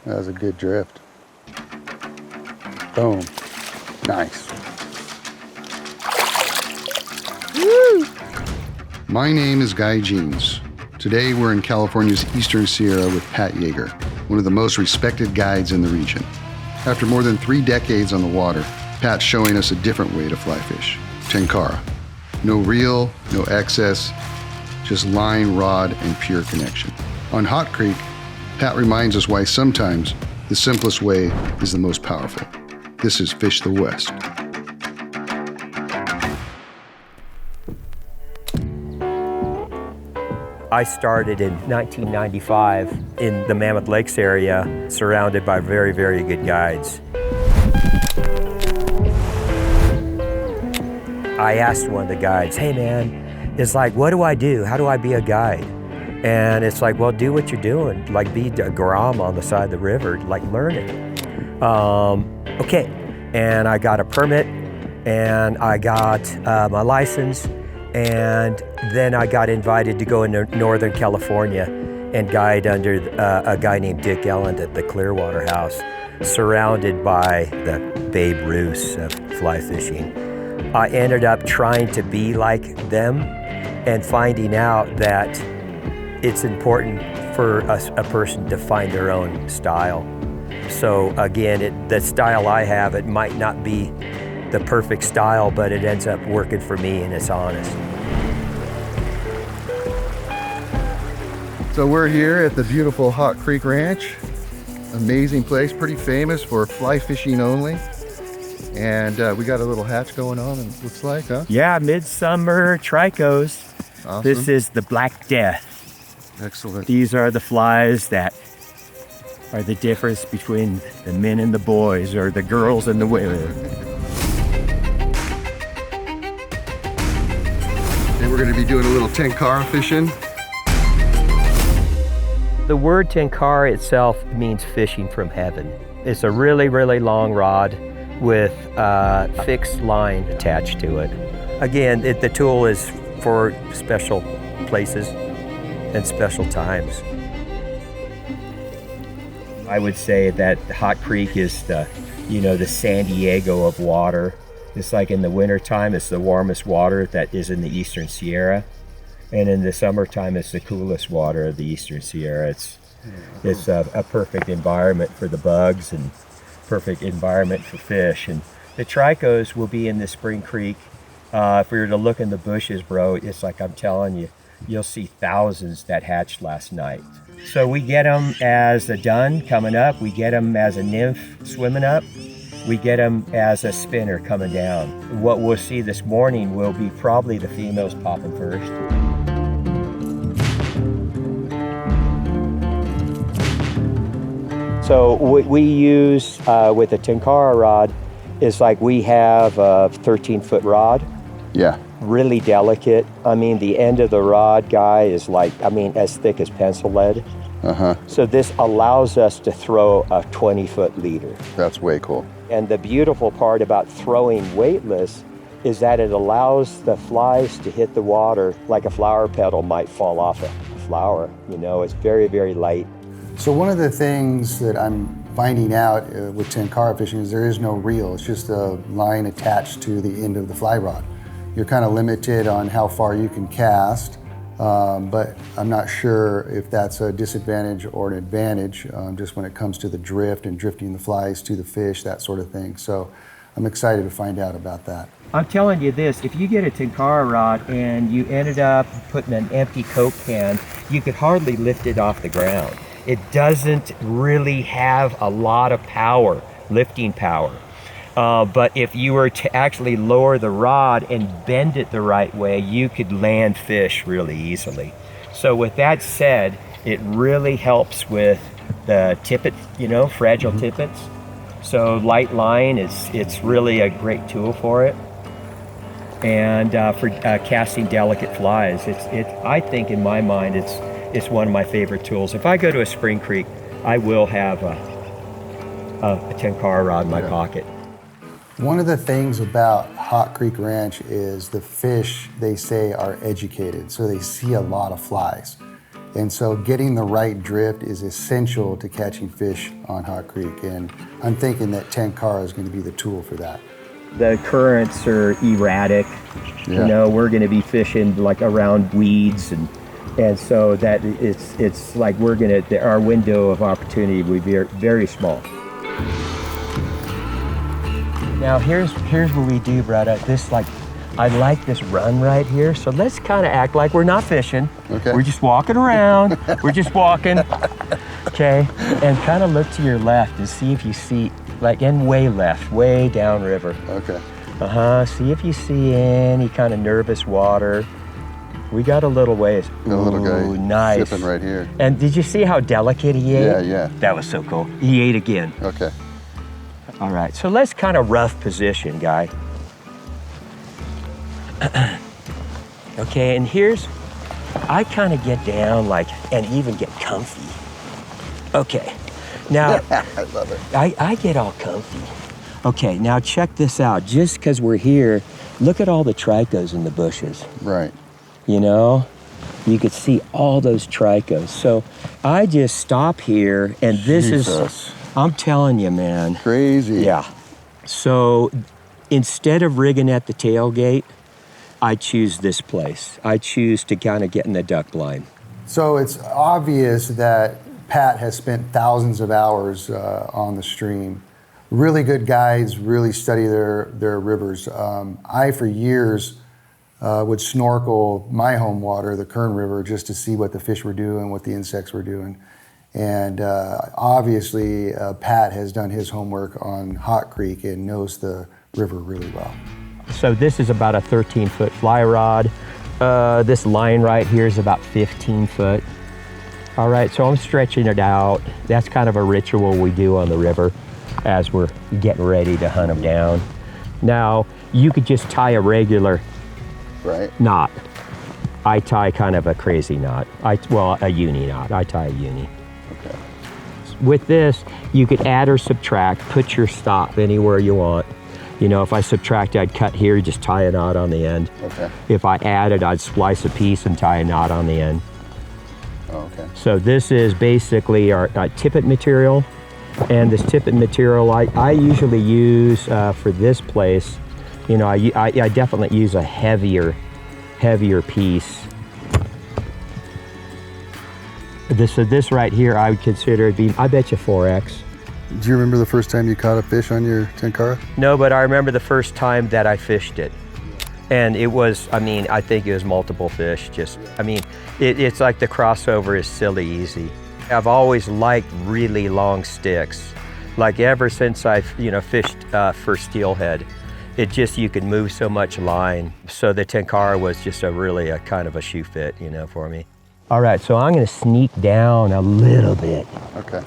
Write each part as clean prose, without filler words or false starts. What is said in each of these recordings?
That was a good drift. Boom. Nice. Woo! My name is Guy Jeans. Today we're in California's Eastern Sierra with Pat Jaeger, one of the most respected guides in the region. After more than 3 decades on the water, Pat's showing us a different way to fly fish. Tenkara. No reel, no excess, just line, rod, and pure connection. On Hot Creek, Pat reminds us why sometimes the simplest way is the most powerful. This is Fish the West. I started in 1995 in the Mammoth Lakes area, surrounded by very, very good guides. I asked one of the guides, hey man, it's like, what do I do? How do I be a guide? And it's like, well, do what you're doing. Like be a grom on the side of the river, like learn it. Okay, and I got a permit and I got my license, and then I got invited to go into Northern California and guide under a guy named Dick Elland at the Clearwater House, surrounded by the Babe Ruths of fly fishing. I ended up trying to be like them and finding out that it's important for a person to find their own style. So again, the style I have, it might not be the perfect style, but it ends up working for me and it's honest. So we're here at the beautiful Hot Creek Ranch. Amazing place, pretty famous for fly fishing only. And we got a little hatch going on, and it looks like, huh? Yeah, midsummer tricos. Awesome. This is the Black Death. Excellent. These are the flies that are the difference between the men and the boys, or the girls and the women. And we're going to be doing a little Tenkara fishing. The word Tenkara itself means fishing from heaven. It's a really, really long rod with a fixed line attached to it. Again, the tool is for special places and special times. I would say that Hot Creek is the San Diego of water. It's like in the wintertime, it's the warmest water that is in the Eastern Sierra. And in the summertime, it's the coolest water of the Eastern Sierra. It's a perfect environment for the bugs and perfect environment for fish. And the tricos will be in the Spring Creek. If we were to look in the bushes, bro, it's like I'm telling you, you'll see thousands that hatched last night. So we get them as a dun coming up. We get them as a nymph swimming up. We get them as a spinner coming down. What we'll see this morning will be probably the females popping first. So what we use with a Tenkara rod is like we have a 13-foot rod. Yeah. Really delicate. I mean, the end of the rod, Guy, is like, as thick as pencil lead. Uh-huh. So this allows us to throw a 20-foot leader. That's way cool. And the beautiful part about throwing weightless is that it allows the flies to hit the water like a flower petal might fall off a flower. It's very, very light. So one of the things that I'm finding out with Tenkara fishing is there is no reel. It's just a line attached to the end of the fly rod. You're kind of limited on how far you can cast, but I'm not sure if that's a disadvantage or an advantage, just when it comes to the drift and drifting the flies to the fish, that sort of thing. So I'm excited to find out about that. I'm telling you this, if you get a Tenkara rod and you ended up putting an empty Coke can, you could hardly lift it off the ground. It doesn't really have a lot of power, lifting power. But if you were to actually lower the rod and bend it the right way, you could land fish really easily. So with that said, it really helps with the tippet, fragile tippets. So light line, it's really a great tool for it. And for casting delicate flies, I think in my mind, it's one of my favorite tools. If I go to a Spring Creek, I will have a Tenkara rod in my pocket. One of the things about Hot Creek Ranch is the fish, they say, are educated, so they see a lot of flies. And so getting the right drift is essential to catching fish on Hot Creek. And I'm thinking that Tenkara is going to be the tool for that. The currents are erratic. Yeah. You know, we're going to be fishing like around weeds, and so that it's like we're going to, our window of opportunity will be very small. Now here's what we do, Bretta. This I like this run right here, so let's kind of act like we're not fishing. Okay. We're just walking around. We're just walking. Okay, and kind of look to your left and see if you see, like, and way left, way downriver. Okay. See if you see any kind of nervous water. We got a little ways. Got a little guy nice. sipping right here. And did you see how delicate he ate? Yeah, yeah. That was so cool. He ate again. Okay. All right, so let's kind of rough position, guy. Okay, and here's, I kind of get down like, and even get comfy. Okay, now, I love it. I get all comfy. Okay, now check this out. Just because we're here, look at all the tricos in the bushes. Right. You know, you could see all those tricos. So I just stop here, and this Jesus. is, I'm telling you, man. Crazy. Yeah. So instead of rigging at the tailgate, I choose this place. I choose to kind of get in the duck blind. So it's obvious that Pat has spent thousands of hours on the stream. Really good guides, really study their rivers. I, for years, would snorkel my home water, the Kern River, just to see what the fish were doing, what the insects were doing. And obviously, Pat has done his homework on Hot Creek and knows the river really well. So this is about a 13-foot fly rod. This line right here is about 15 foot. All right, so I'm stretching it out. That's kind of a ritual we do on the river as we're getting ready to hunt them down. Now, you could just tie a regular knot. I tie kind of a crazy knot. A uni knot. I tie a uni. Okay. With this, you could add or subtract, put your stop anywhere you want. You know, if I subtract, I'd cut here, just tie a knot on the end. Okay. If I added, I'd splice a piece and tie a knot on the end. Oh, okay. So this is basically our tippet material. And this tippet material I usually use for this place. You know, I definitely use a heavier piece. This right here, I would consider it being, I bet you 4X. Do you remember the first time you caught a fish on your Tenkara? No, but I remember the first time that I fished it. And it was, I mean, I think it was multiple fish. Just, I mean, it's like the crossover is silly easy. I've always liked really long sticks. Like ever since I've, fished for steelhead, it just, you could move so much line. So the Tenkara was just a kind of a shoe fit, for me. All right, so I'm gonna sneak down a little bit. Okay.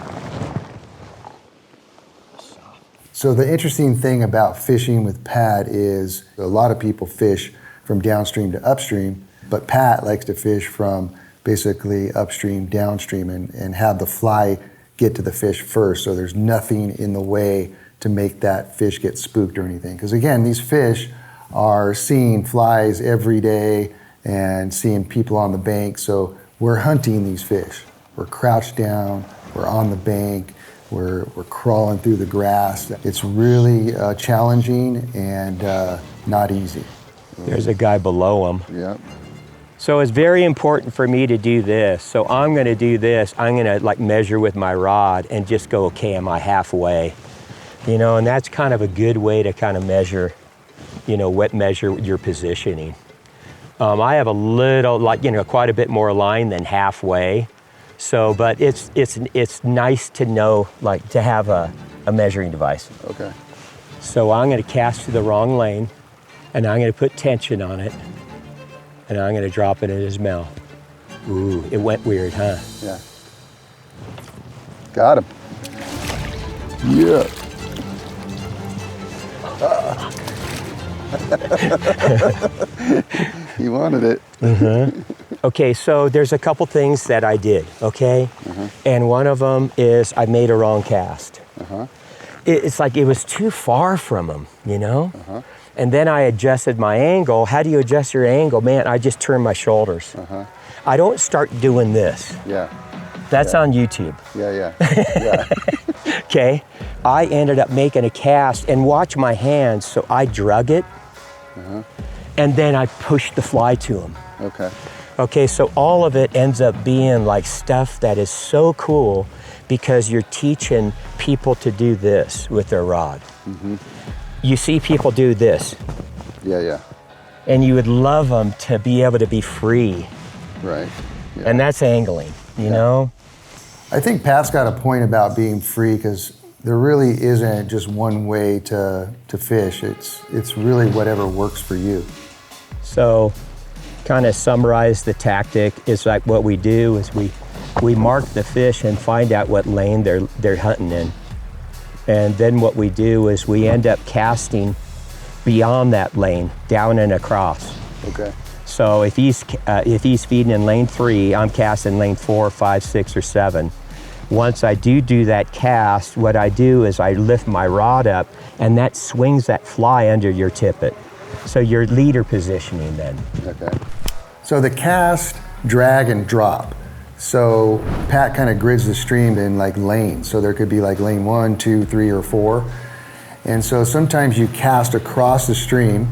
So the interesting thing about fishing with Pat is a lot of people fish from downstream to upstream, but Pat likes to fish from basically upstream, downstream, and have the fly get to the fish first, so there's nothing in the way to make that fish get spooked or anything. Because again, these fish are seeing flies every day and seeing people on the bank, so we're hunting these fish. We're crouched down, we're on the bank, we're crawling through the grass. It's really challenging and not easy. There's a guy below him. Yeah. So it's very important for me to do this. So I'm gonna do this. I'm gonna measure with my rod and just go, okay, am I halfway? And that's kind of a good way to kind of measure, measure your positioning. I have a little, quite a bit more line than halfway. So, but it's nice to know, to have a measuring device. Okay. So I'm gonna cast to the wrong lane and I'm gonna put tension on it and I'm gonna drop it in his mouth. Ooh, it went weird, huh? Yeah. Got him. Yeah. He wanted it. Mm-hmm. Okay, so there's a couple things that I did, okay? And one of them is I made a wrong cast. It's like it was too far from him, And then I adjusted my angle. How do you adjust your angle? Man, I just turned my shoulders. I don't start doing this. Yeah. That's on YouTube. Yeah. Okay. I ended up making a cast and watch my hands. So I drug it and then I pushed the fly to him. Okay. Okay, so all of it ends up being like stuff that is so cool because you're teaching people to do this with their rod. You see people do this. Yeah. And you would love them to be able to be free. Right. Yeah. And that's angling, you know? I think Pat's got a point about being free because there really isn't just one way to fish. It's really whatever works for you. So kind of summarize the tactic is like what we do is we mark the fish and find out what lane they're hunting in. And then what we do is we end up casting beyond that lane, down and across. Okay. So if he's feeding in lane 3, I'm casting lane 4, 5, 6, or 7. Once I do that cast, what I do is I lift my rod up and that swings that fly under your tippet. So you're leader positioning then. Okay. So the cast, drag, and drop. So Pat kind of grids the stream in like lanes. So there could be like lane 1, 2, 3, or 4. And so sometimes you cast across the stream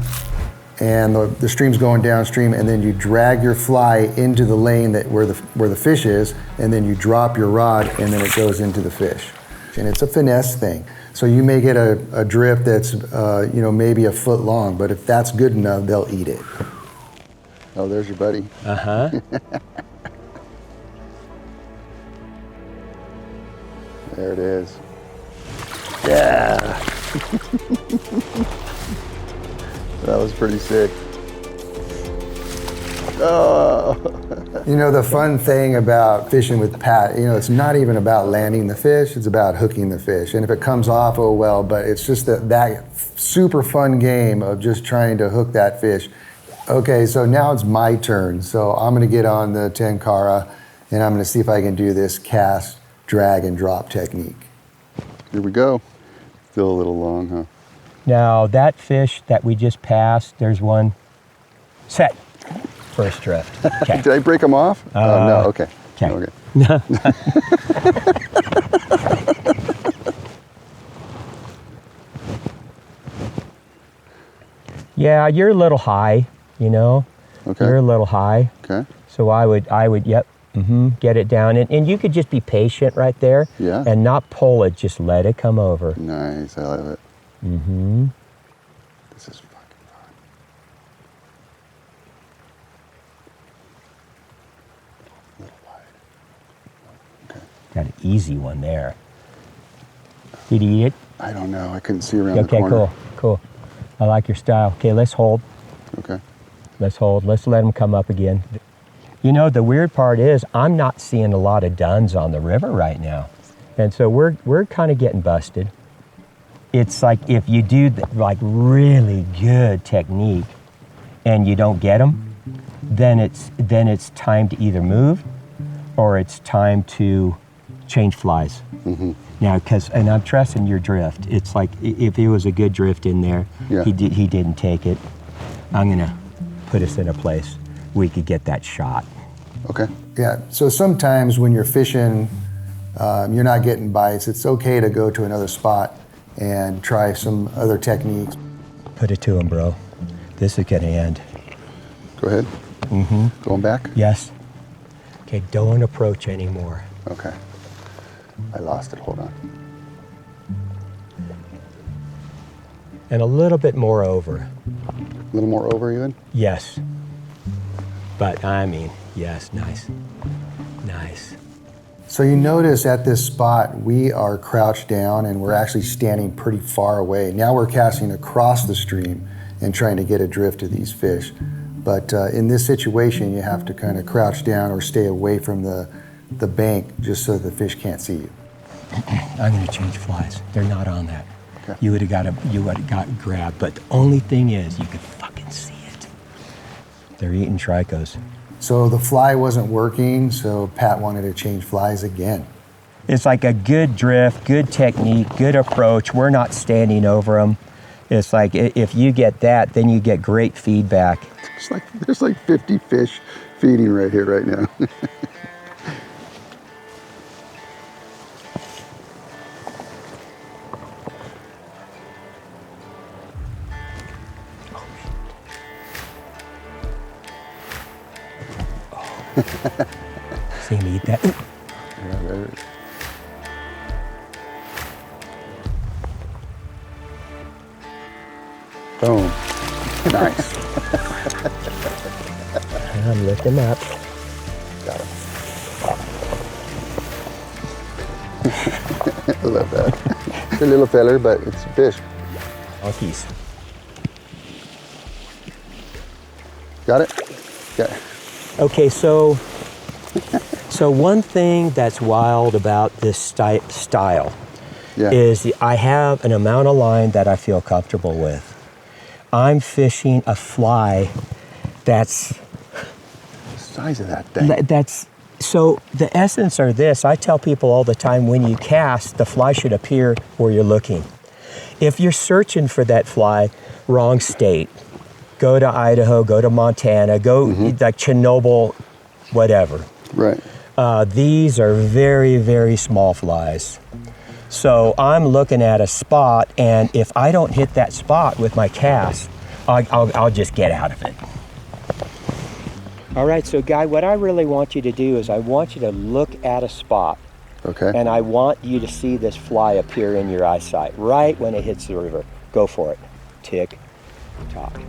and the stream's going downstream, and then you drag your fly into the lane where the fish is, and then you drop your rod, and then it goes into the fish. And it's a finesse thing. So you may get a drift that's maybe a foot long, but if that's good enough, they'll eat it. Oh, there's your buddy. There it is. Yeah. That was pretty sick. Oh. You know, the fun thing about fishing with Pat, it's not even about landing the fish, it's about hooking the fish. And if it comes off, oh well, but it's just that super fun game of just trying to hook that fish. Okay, so now it's my turn. So I'm gonna get on the Tenkara and I'm gonna see if I can do this cast, drag, and drop technique. Here we go. Still a little long, huh? Now that fish that we just passed, there's one. Set. First drift. Okay. Did I break them off? No, okay. Okay. Yeah, you're a little high, Okay. You're a little high. Okay. So I would, get it down. And you could just be patient right there. Yeah. And not pull it, just let it come over. Nice, I love it. This is fucking fun. A little wide. Okay. Got an easy one there. Did he eat it? I don't know, I couldn't see around the Okay, corner. cool. I like your style. Okay, let's hold. Okay. Let's hold. Let's let him come up again. The weird part is I'm not seeing a lot of duns on the river right now. And so we're kind of getting busted. It's like if you do like really good technique and you don't get them, then it's time to either move or it's time to change flies. Now, and I'm trusting your drift. It's like if it was a good drift in there, Yeah. he didn't take it. I'm gonna put us in a place we could get that shot. Okay. Yeah, so sometimes when you're fishing, you're not getting bites, it's okay to go to another spot and try some other techniques. Put it to him, bro. This is gonna end. Go ahead. Going back? Yes. Okay, don't approach anymore. Okay. I lost it, hold on. And a little bit more over. A little more over even? Yes. But I mean, yes, nice. Nice. So you notice at this spot, we are crouched down and we're actually standing pretty far away. Now we're casting across the stream and trying to get a drift of these fish. But in this situation, you have to kind of crouch down or stay away from the bank just so the fish can't see you. I'm gonna change flies. They're not on that. Okay. You would have got grabbed, but the only thing is you could fucking see it. They're eating tricos. So the fly wasn't working, so Pat wanted to change flies again. It's like a good drift, good technique, good approach. We're not standing over them. It's like if you get that, then you get great feedback. There's like 50 fish feeding right here right now. See him eat that? Yeah, there it is. Boom. Nice. I'm lifting up. Got him. I love that. It's a little feller, but it's a fish. Monkeys. Got it? Got it. Okay, so one thing that's wild about this style Yeah. is I have an amount of line that I feel comfortable with. I'm fishing a fly that's The size of that thing. so the essence are this. I tell people all the time, when you cast, the fly should appear where you're looking. If you're searching for that fly, wrong state. Go to Idaho, go to Montana, go like Chernobyl, whatever. Right. These are very, very small flies. So I'm looking at a spot, and if I don't hit that spot with my cast, I'll just get out of it. All right, so Guy, what I really want you to do is I want you to look at a spot, Okay. and I want you to see this fly appear in your eyesight right when it hits the river. Go for it. Tick, tock.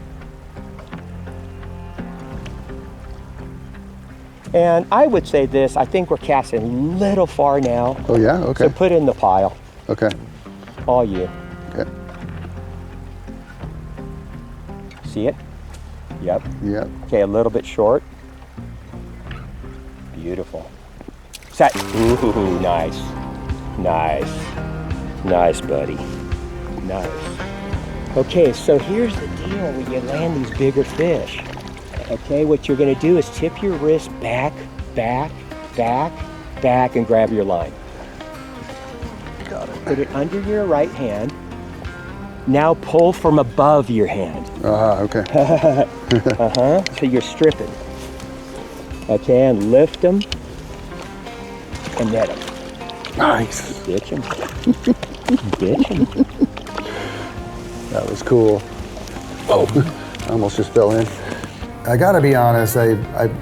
And I would say this, I think we're casting a little far now. Oh yeah. Okay. So put in the pile, Okay. all you. Okay. See it? Yep. Yep. Okay, a little bit short. Beautiful. Set. Ooh, nice. Nice. Nice, buddy. Nice. Okay, so here's the deal when you land these bigger fish. Okay, what you're gonna do is tip your wrist back, back, back, back, and grab your line. Got it. Put it under your right hand. Now pull from above your hand. Okay. So you're stripping. Okay, and lift them and net them. Nice. Ditch them. Ditch them. That was cool. Oh, I almost just fell in. I gotta be honest, I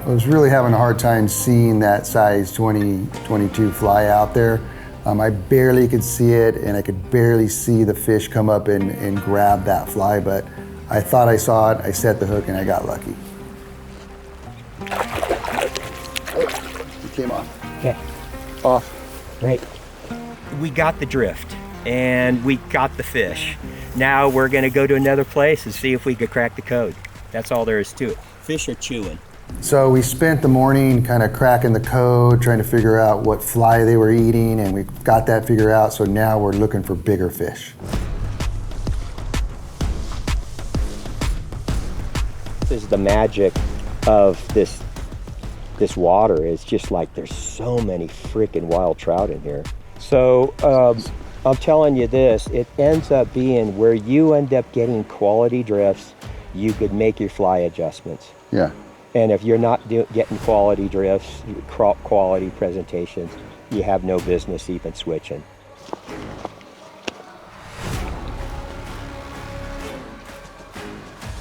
was really having a hard time seeing that size 20, 22 fly out there. I barely could see it, and I could barely see the fish come up and grab that fly, but I thought I saw it, I set the hook, and I got lucky. It came off. Okay, Off. great. We got the drift, and we got the fish. Now we're gonna go to another place and see if we could crack the code. That's all there is to it. Fish are chewing. So we spent the morning kind of cracking the code, trying to figure out what fly they were eating, and we got that figured out, so now we're looking for bigger fish. This is the magic of this water. It's just like there's so many freaking wild trout in here. So I'm telling you this, it ends up being where you end up getting quality drifts, you could make your fly adjustments. Yeah. And if you're not getting quality drifts, quality presentations, you have no business even switching.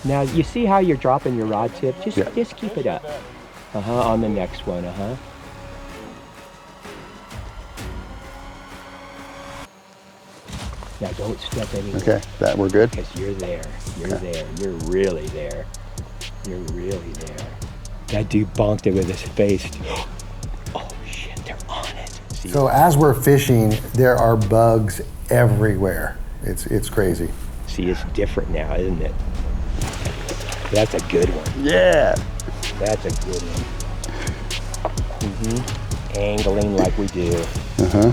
Now, you see how you're dropping your rod tip? Just keep it up. On the next one, Now, don't step anywhere. Okay. That we're good. Because you're there. You're Okay. there. You're really there. You're really there. That dude bonked it with his face. Oh shit, they're on it. See? So as we're fishing, there are bugs everywhere. It's crazy. See, it's different now, isn't it? That's a good one. Yeah. That's a good one. Angling like we do. Okay.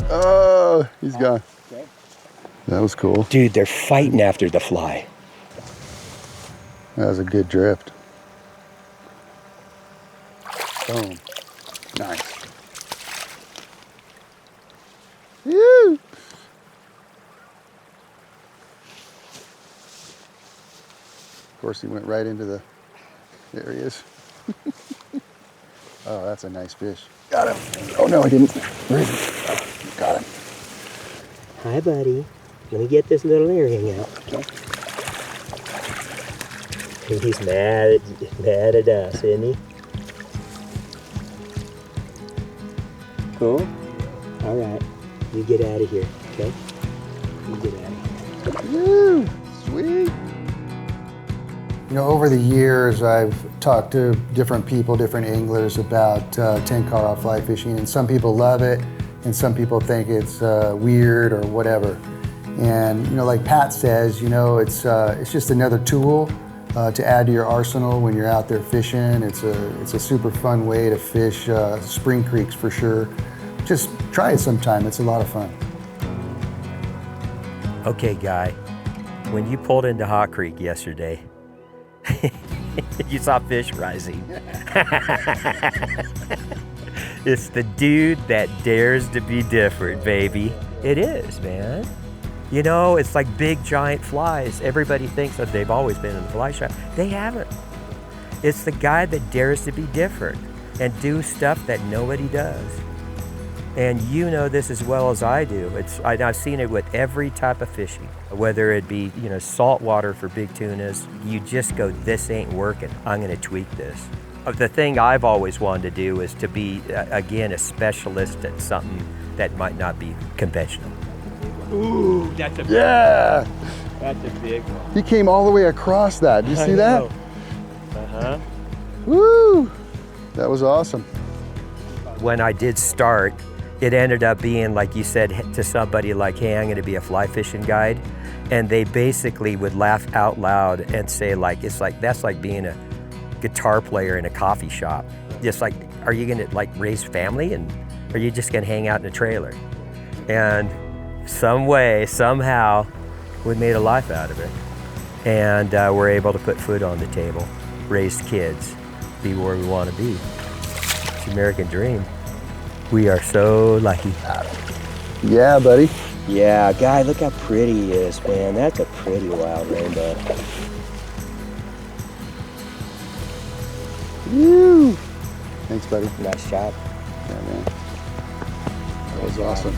Oh, he's gone. Okay. That was cool. Dude, they're fighting after the fly. That was a good drift. Boom. Nice. Woo! Of course, he went right into the. There he is. Oh, that's a nice fish. Got him. Oh no, I didn't. Where is he? Oh, got him. Hi, buddy. Let me get this little earring out. He's mad at us, isn't he? Cool. All right. You get out of here, okay? You get out of here. Woo! Sweet. You know, over the years, I've talked to different people, different anglers about Tenkara fly fishing, and some people love it, and some people think it's weird or whatever. And you know, like Pat says, you know, it's just another tool to add to your arsenal when you're out there fishing. It's a super fun way to fish spring creeks for sure. Just try it sometime. It's a lot of fun. Okay, Guy. When you pulled into Hot Creek yesterday, you saw fish rising. It's the dude that dares to be different, baby. It is, man. You know, it's like big giant flies. Everybody thinks that they've always been in the fly shop. They haven't. It's the guy that dares to be different and do stuff that nobody does. And you know this as well as I do. I've seen it with every type of fishing, whether it be, you know, saltwater for big tunas. You just go, this ain't working. I'm gonna tweak this. The thing I've always wanted to do is to be, again, a specialist at something that might not be conventional. Ooh, that's a big Yeah! one. That's a big one. He came all the way across that. Did you see that? Uh-huh. Woo! That was awesome. When I did start, it ended up being, like you said, to somebody like, hey, I'm going to be a fly fishing guide. And they basically would laugh out loud and say, like, it's like, that's like being a guitar player in a coffee shop. Just like, are you going to like raise family, and are you just going to hang out in a trailer? And some way, somehow, we made a life out of it. And we're able to put food on the table, raise kids, be where we want to be. It's the American dream. We are so lucky. Yeah, buddy. Yeah, Guy, look how pretty he is, man. That's a pretty wild rainbow. Woo! Thanks, buddy. Nice job. Yeah, man. That was awesome.